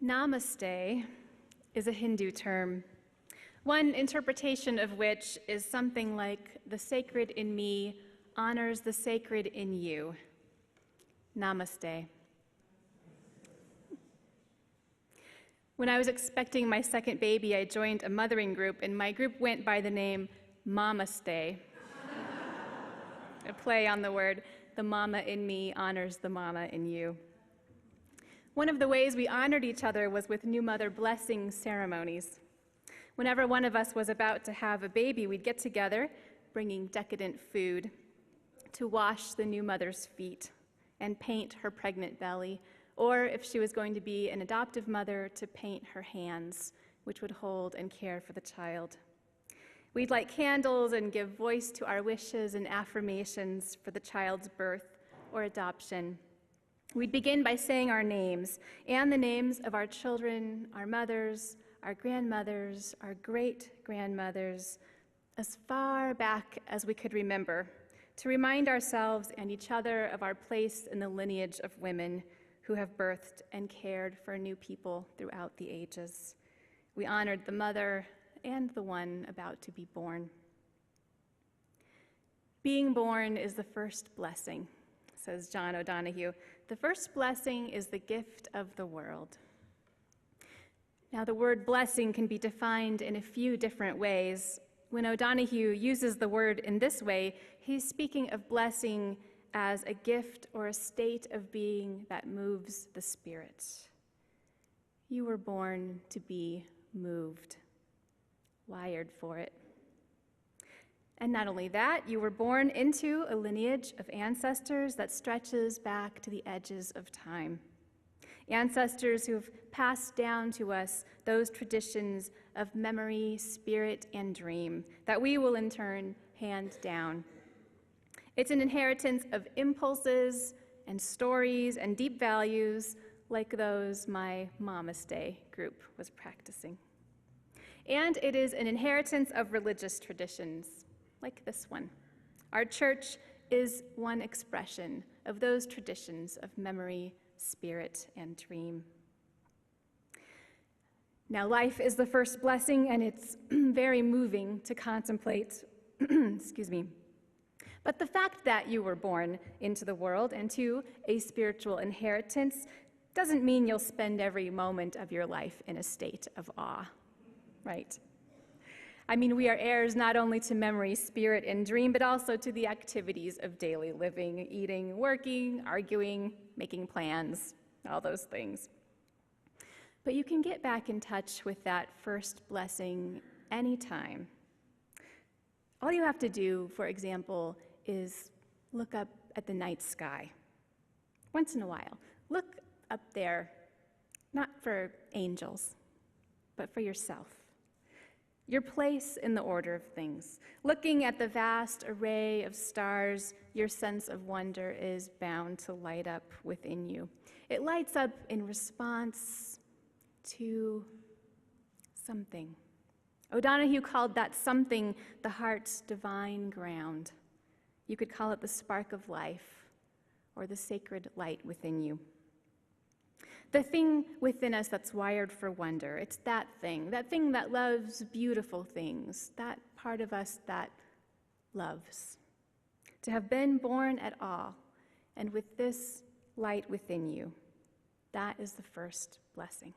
Namaste is a Hindu term, one interpretation of which is something like, the sacred in me honors the sacred in you. Namaste. When I was expecting my second baby, I joined a mothering group, and my group went by the name Mamaste, a play on the word, the mama in me honors the mama in you. One of the ways we honored each other was with new mother blessing ceremonies. Whenever one of us was about to have a baby, we'd get together, bringing decadent food, to wash the new mother's feet and paint her pregnant belly, or if she was going to be an adoptive mother, to paint her hands, which would hold and care for the child. We'd light candles and give voice to our wishes and affirmations for the child's birth or adoption. We'd begin by saying our names and the names of our children, our mothers, our grandmothers, our great-grandmothers, as far back as we could remember, to remind ourselves and each other of our place in the lineage of women who have birthed and cared for new people throughout the ages. We honored the mother and the one about to be born. Being born is the first blessing, says John O'Donohue. The first blessing is the gift of the world. Now, the word blessing can be defined in a few different ways. When O'Donohue uses the word in this way, he's speaking of blessing as a gift or a state of being that moves the spirit. You were born to be moved, wired for it. And not only that, you were born into a lineage of ancestors that stretches back to the edges of time. Ancestors who've passed down to us those traditions of memory, spirit, and dream that we will in turn hand down. It's an inheritance of impulses and stories and deep values like those my Mamaste group was practicing. And it is an inheritance of religious traditions like this one. Our church is one expression of those traditions of memory, spirit, and dream. Now, life is the first blessing, and it's very moving to contemplate. Excuse me. But the fact that you were born into the world and to a spiritual inheritance doesn't mean you'll spend every moment of your life in a state of awe, right? I mean, we are heirs not only to memory, spirit, and dream, but also to the activities of daily living, eating, working, arguing, making plans, all those things. But you can get back in touch with that first blessing anytime. All you have to do, for example, is look up at the night sky. Once in a while, look up there, not for angels, but for yourself. Your place in the order of things. Looking at the vast array of stars, your sense of wonder is bound to light up within you. It lights up in response to something. O'Donohue called that something the heart's divine ground. You could call it the spark of life or the sacred light within you. The thing within us that's wired for wonder, it's that thing that loves beautiful things, that part of us that loves. To have been born at all, and with this light within you, that is the first blessing.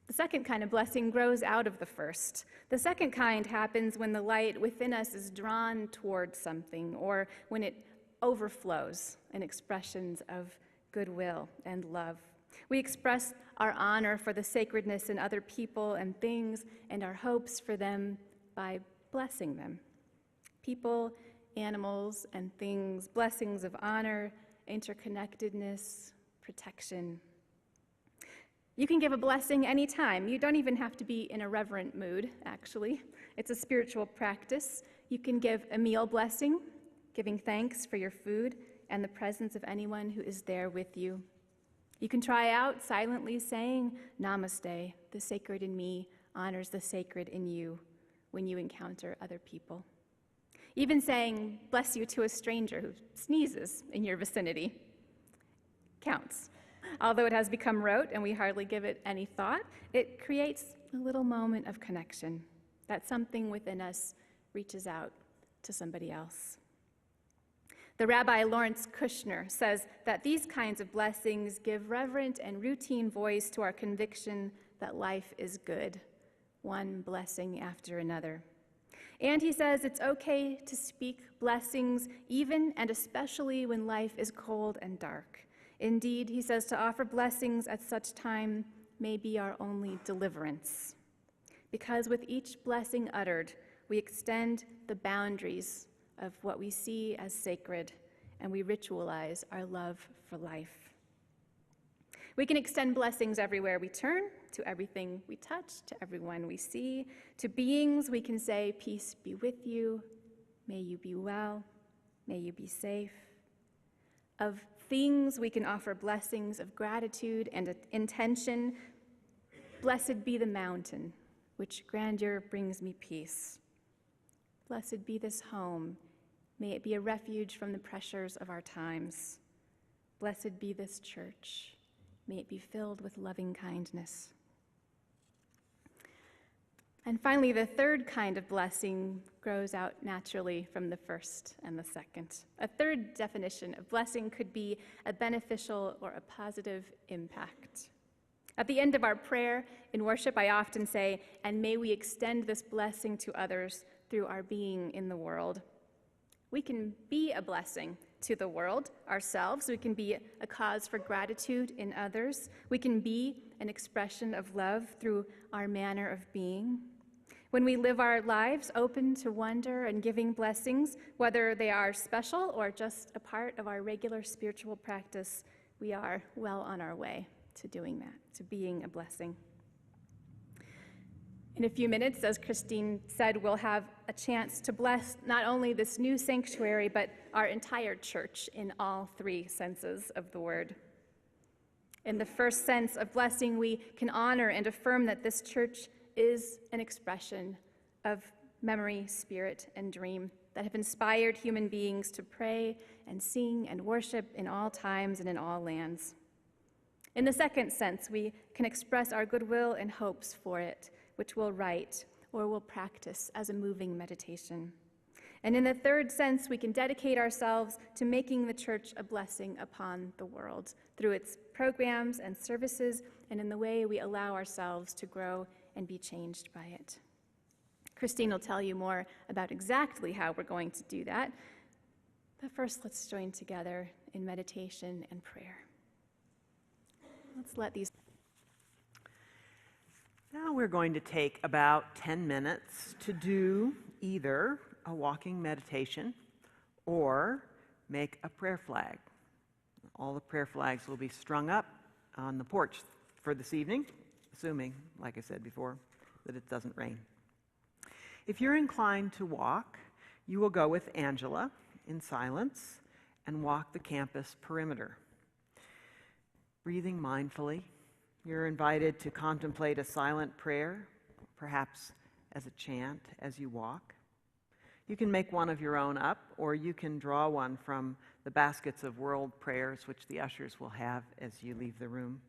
The second kind of blessing grows out of the first. The second kind happens when the light within us is drawn towards something, or when it overflows in expressions of goodwill and love. We express our honor for the sacredness in other people and things and our hopes for them by blessing them. People, animals, and things, blessings of honor, interconnectedness, protection. You can give a blessing anytime. You don't even have to be in a reverent mood, actually. It's a spiritual practice. You can give a meal blessing, giving thanks for your food and the presence of anyone who is there with you. You can try out silently saying, Namaste, the sacred in me honors the sacred in you when you encounter other people. Even saying, bless you to a stranger who sneezes in your vicinity counts. Although it has become rote and we hardly give it any thought, it creates a little moment of connection, that something within us reaches out to somebody else. The Rabbi Lawrence Kushner says that these kinds of blessings give reverent and routine voice to our conviction that life is good, one blessing after another. And he says it's okay to speak blessings even and especially when life is cold and dark. Indeed, he says to offer blessings at such time may be our only deliverance. Because with each blessing uttered, we extend the boundaries of what we see as sacred, and we ritualize our love for life. We can extend blessings everywhere we turn, to everything we touch, to everyone we see. To beings, we can say, peace be with you, may you be well, may you be safe. Of things, we can offer blessings of gratitude and intention. Blessed be the mountain, which grandeur brings me peace. Blessed be this home, may it be a refuge from the pressures of our times. Blessed be this church, may it be filled with loving kindness. And finally, the third kind of blessing grows out naturally from the first and the second. A third definition of blessing could be a beneficial or a positive impact. At the end of our prayer in worship, I often say, and may we extend this blessing to others through our being in the world. We can be a blessing to the world ourselves. We can be a cause for gratitude in others. We can be an expression of love through our manner of being. When we live our lives open to wonder and giving blessings, whether they are special or just a part of our regular spiritual practice, we are well on our way to doing that, to being a blessing. In a few minutes, as Christine said, we'll have a chance to bless not only this new sanctuary, but our entire church in all three senses of the word. In the first sense of blessing, we can honor and affirm that this church is an expression of memory, spirit, and dream that have inspired human beings to pray and sing and worship in all times and in all lands. In the second sense, we can express our goodwill and hopes for it, which we'll write or we'll practice as a moving meditation. And in the third sense, we can dedicate ourselves to making the church a blessing upon the world through its programs and services and in the way we allow ourselves to grow and be changed by it. Christine will tell you more about exactly how we're going to do that. But first, let's join together in meditation and prayer. Let's let these... Now we're going to take about 10 minutes to do either a walking meditation or make a prayer flag. All the prayer flags will be strung up on the porch for this evening, assuming, like I said before, that it doesn't rain. If you're inclined to walk, you will go with Angela in silence and walk the campus perimeter. Breathing mindfully, you're invited to contemplate a silent prayer, perhaps as a chant as you walk. You can make one of your own up, or you can draw one from the baskets of world prayers which the ushers will have as you leave the room.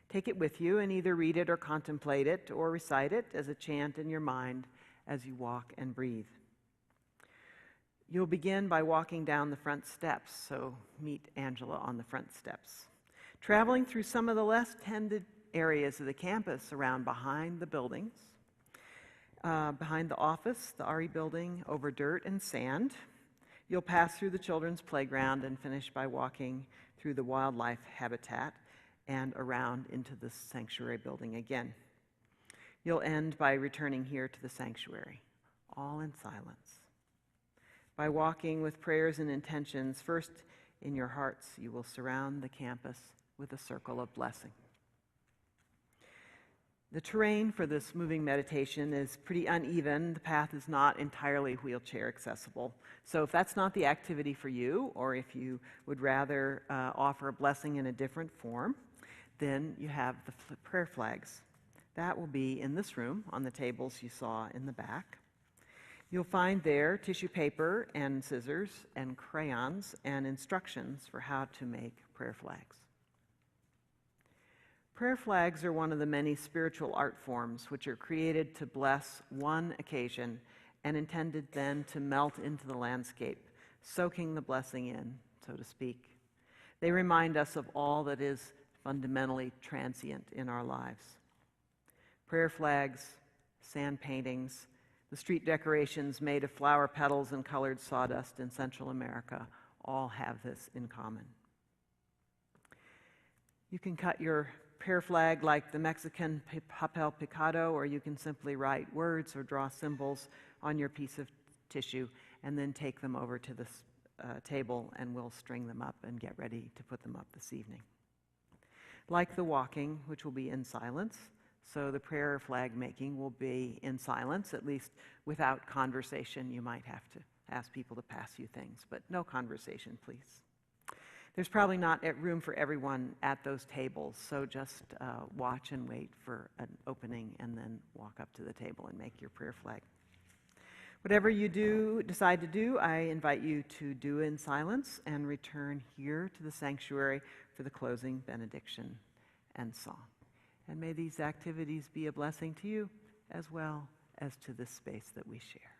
Take it with you and either read it or contemplate it or recite it as a chant in your mind as you walk and breathe. You'll begin by walking down the front steps, so meet Angela on the front steps. Traveling through some of the less tended areas of the campus around behind the buildings, behind the office, the RE building, over dirt and sand. You'll pass through the children's playground and finish by walking through the wildlife habitat and around into the sanctuary building again. You'll end by returning here to the sanctuary, all in silence. By walking with prayers and intentions, first in your hearts, you will surround the campus with a circle of blessing. The terrain for this moving meditation is pretty uneven. The path is not entirely wheelchair accessible. So if that's not the activity for you, or if you would rather offer a blessing in a different form, then you have the prayer flags. That will be in this room on the tables you saw in the back. You'll find there tissue paper and scissors and crayons and instructions for how to make prayer flags. Prayer flags are one of the many spiritual art forms which are created to bless one occasion and intended then to melt into the landscape, soaking the blessing in, so to speak. They remind us of all that is fundamentally transient in our lives. Prayer flags, sand paintings, the street decorations made of flower petals and colored sawdust in Central America all have this in common. You can cut your prayer flag like the Mexican papel picado, or you can simply write words or draw symbols on your piece of tissue and then take them over to the table, and we'll string them up and get ready to put them up this evening. Like the walking, which will be in silence, so the prayer flag making will be in silence, at least without conversation. You might have to ask people to pass you things, but no conversation, please. There's probably not room for everyone at those tables, so just watch and wait for an opening and then walk up to the table and make your prayer flag. Whatever you decide to do, I invite you to do in silence and return here to the sanctuary for the closing benediction and song. And may these activities be a blessing to you as well as to this space that we share.